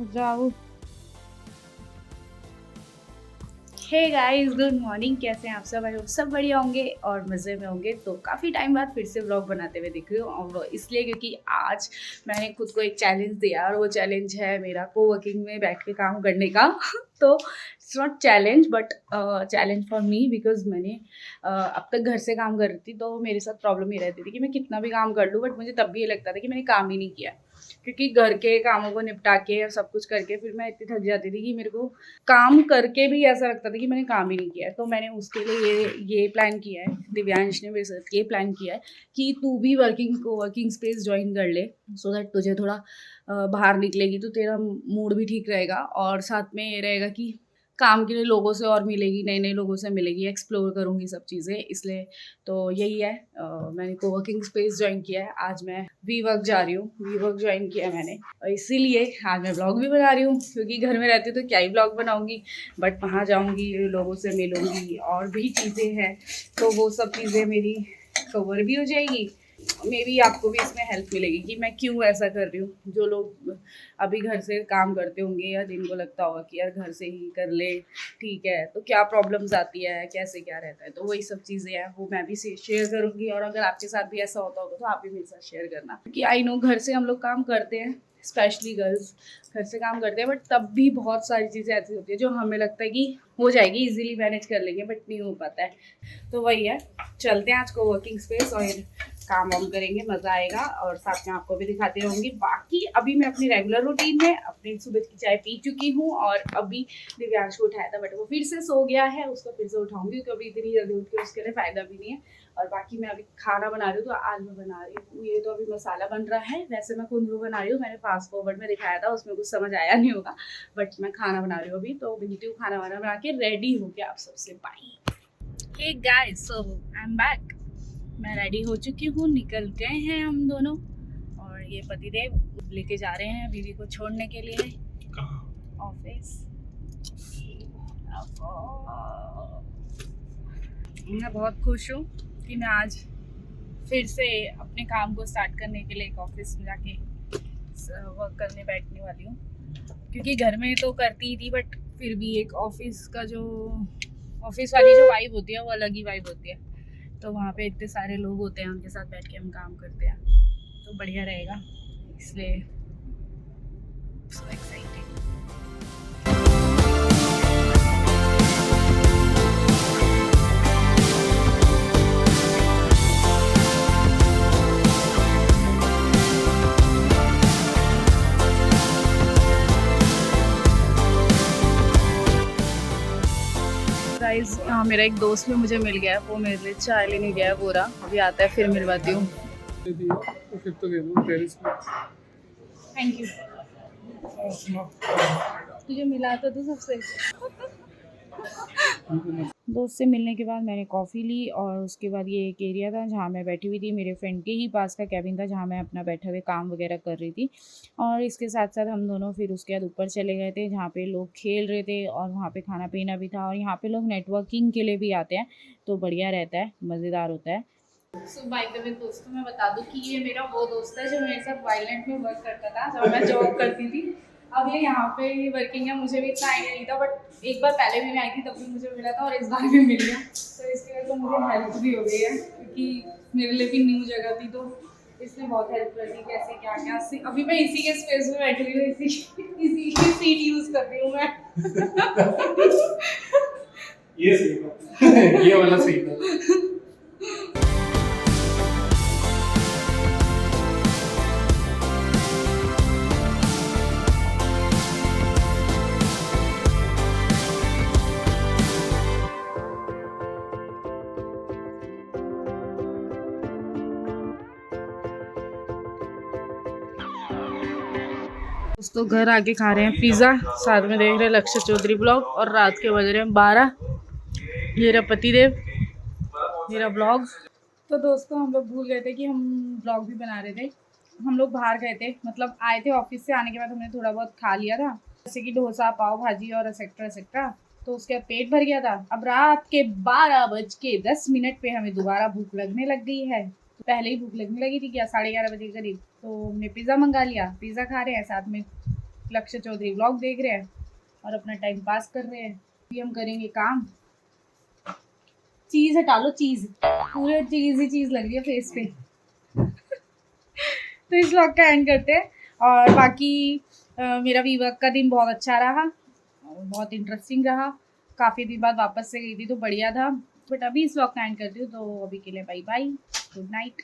जाओ। Hey guys, good morning. कैसे हैं आप सब? सब बढ़िया होंगे और मज़े में होंगे। तो काफ़ी टाइम बाद फिर से व्लॉग बनाते हुए दिख रही हूँ, और वो इसलिए क्योंकि आज मैंने खुद को एक चैलेंज दिया, और वो चैलेंज है मेरा कोवर्किंग में बैठ के काम करने का। तो it's not challenge but challenge for me, because मैंने अब तक घर से काम कर रही थी, तो मेरे साथ प्रॉब्लम ये रहती थी कि मैं कितना भी काम कर लूँ, बट मुझे तब भी ये लगता था कि मैंने काम ही नहीं किया, क्योंकि घर के कामों को निपटा के और सब कुछ करके फिर मैं इतनी थक जाती थी कि मेरे को काम करके भी ऐसा लगता था कि मैंने काम ही नहीं किया है। तो मैंने उसके लिए ये प्लान किया है, दिव्यांश ने मेरे साथ ये प्लान किया है कि तू भी वर्किंग स्पेस ज्वाइन कर ले, सो दैट तुझे थोड़ा बाहर निकलेगी तो तेरा मूड भी ठीक रहेगा, और साथ में ये रहेगा कि काम के लिए लोगों से और मिलेगी, नए नए लोगों से मिलेगी, एक्सप्लोर करूँगी सब चीज़ें। इसलिए तो यही है, मैंने कोवर्किंग स्पेस ज्वाइन किया है। आज मैं वी वर्क जा रही हूँ, वी वर्क ज्वाइन किया है मैंने, और इसीलिए आज मैं ब्लॉग भी बना रही हूँ, क्योंकि घर में रहती तो क्या ही ब्लॉग बनाऊँगी, बट वहाँ जाऊँगी, लोगों से मिलूँगी, और भी चीज़ें हैं, तो वो सब चीज़ें मेरी कवर भी हो जाएगी। मे बी आपको भी इसमें हेल्प मिलेगी कि मैं क्यों ऐसा कर रही हूँ। जो लोग अभी घर से काम करते होंगे, या जिनको लगता होगा कि यार घर से ही कर ले, ठीक है, तो क्या प्रॉब्लम्स आती है, कैसे क्या रहता है, तो वही सब चीज़ें हैं, वो मैं भी शेयर करूँगी। और अगर आपके साथ भी ऐसा होता होगा तो आप भी मेरे साथ शेयर करना, क्योंकि आई नो घर से हम लोग काम करते हैं, स्पेशली गर्ल्स घर से काम करते हैं, बट तब भी बहुत सारी चीज़ें ऐसी होती है जो हमें लगता है कि हो जाएगी, इजीली मैनेज कर लेंगे, बट नहीं हो पाता है। तो वही है, चलते हैं आज को वर्किंग स्पेस और काम वाम करेंगे, मज़ा आएगा, और साथ में आपको भी दिखाती रहूँगी। बाकी अभी मैं अपनी रेगुलर रूटीन में अपनी सुबह की चाय पी चुकी हूँ, और अभी दिव्यांश को उठाया था, बट वो फिर से सो गया है, उसको फिर से उठाऊंगी, क्योंकि अभी इतनी जल्दी उठ के उसके लिए फ़ायदा भी नहीं है। और बाकी मैं अभी खाना बना रही हूँ, तो आज मैं बना रही हूँ, ये तो अभी मसाला बन रहा है, वैसे मैं कुंदरू बना रही हूँ, मैंने फास्ट फॉरवर्ड में दिखाया था, उसमें कुछ समझ आया नहीं होगा, बट मैं खाना बना रही हूँ अभी। तो मिलती हूँ खाना वाना बना के रेडी हो के आप सबसे। Bye. Hey guys, so I am back. मैं रेडी हो चुकी हूँ, निकल गए हैं हम दोनों, और ये पतिदेव लेके जा रहे हैं बीवी को छोड़ने के लिए ऑफिस। मैं बहुत खुश हूँ कि मैं आज फिर से अपने काम को स्टार्ट करने के लिए एक ऑफिस में जाके वर्क करने बैठने वाली हूँ, क्योंकि घर में तो करती ही थी, बट फिर भी एक ऑफिस का जो ऑफिस वाली जो वाइब होती है वो अलग ही वाइब होती है। तो वहाँ पे इतने सारे लोग होते हैं, उनके साथ बैठ के हम काम करते हैं, तो बढ़िया रहेगा, इसलिए सो एक्साइटेड। गाइस, मेरा एक दोस्त भी मुझे मिल गया है, वो मेरे लिए चाय लेने गया है पूरा, अभी आता है, फिर मिलवाती हूँ। Thank you. तुझे मिला तो सबसे। दोस्त से मिलने के बाद मैंने कॉफ़ी ली, और उसके बाद ये एक एरिया था जहाँ मैं बैठी हुई थी, मेरे फ्रेंड के ही पास का कैबिन था जहाँ मैं अपना बैठे हुए काम वगैरह कर रही थी। और इसके साथ साथ हम दोनों फिर उसके बाद ऊपर चले गए थे, जहाँ पे लोग खेल रहे थे, और वहाँ पे खाना पीना भी था, और यहाँ पे लोग नेटवर्किंग के लिए भी आते हैं, तो बढ़िया रहता है, मज़ेदार होता है। सो बाय द वे दोस्तों, मैं बता दूं कि ये मेरा वो दोस्त है जो मेरे साथ वायलेंट में वर्क करता था जब मैं जॉब करती थी। अब ये यहाँ पे वर्किंग है, मुझे भी इतना आइडिया नहीं था, बट एक बार पहले भी मैं आई थी तब भी मुझे मिला था, और इस बार भी मिल गया, तो इसकी वजह से मुझे हेल्प भी हो गई है, क्योंकि मेरे लिए भी न्यू जगह थी, तो इसने बहुत हेल्प कर दी, कैसे क्या क्या। अभी मैं इसी के स्पेस में बैठी हुई हूँ, इसी की सीट यूज़ कर रही हूँ मैं। ये सही था। ये वाला सही था। दोस्तों घर आके खा रहे हैं पिज़्ज़ा, साथ में देख रहे हैं लक्ष्य चौधरी ब्लॉग, और रात के बज रहे हैं 12। ये रहा पतिदेव, मेरा ब्लॉग। तो दोस्तों हम लोग भूल गए थे कि हम ब्लॉग भी बना रहे थे। हम लोग बाहर गए थे, मतलब आए थे ऑफिस से, आने के बाद हमने थोड़ा बहुत खा लिया था, जैसे कि डोसा, पाव भाजी और एक्सेट्रा एक्सेट्रा, तो उसके बाद पेट भर गया था। अब रात के 12:10 पे हमें दोबारा भूख लगने लग गई है। तो पहले ही भूख लगने लगी थी क्या, 11:30 बजे के करीब, तो हमने पिज़्ज़ा मंगा लिया, पिज़्ज़ा खा रहे हैं, साथ में लक्ष्य चौधरी व्लॉग देख रहे हैं और अपना टाइम पास कर रहे हैं। अभी हम करेंगे काम। चीज़ हटा लो, चीज़ पूरे चीज़ ही चीज़ लग रही है फेस पे। तो इस व्लॉग का एंड करते हैं। और बाकी मेरा वीवर्क का दिन बहुत अच्छा रहा और बहुत इंटरेस्टिंग रहा। काफ़ी दिन बाद वापस से गई थी तो बढ़िया था। बट अभी इस व्लॉग का एंड करती हूँ, तो अभी के लिए बाय बाय, गुड नाइट।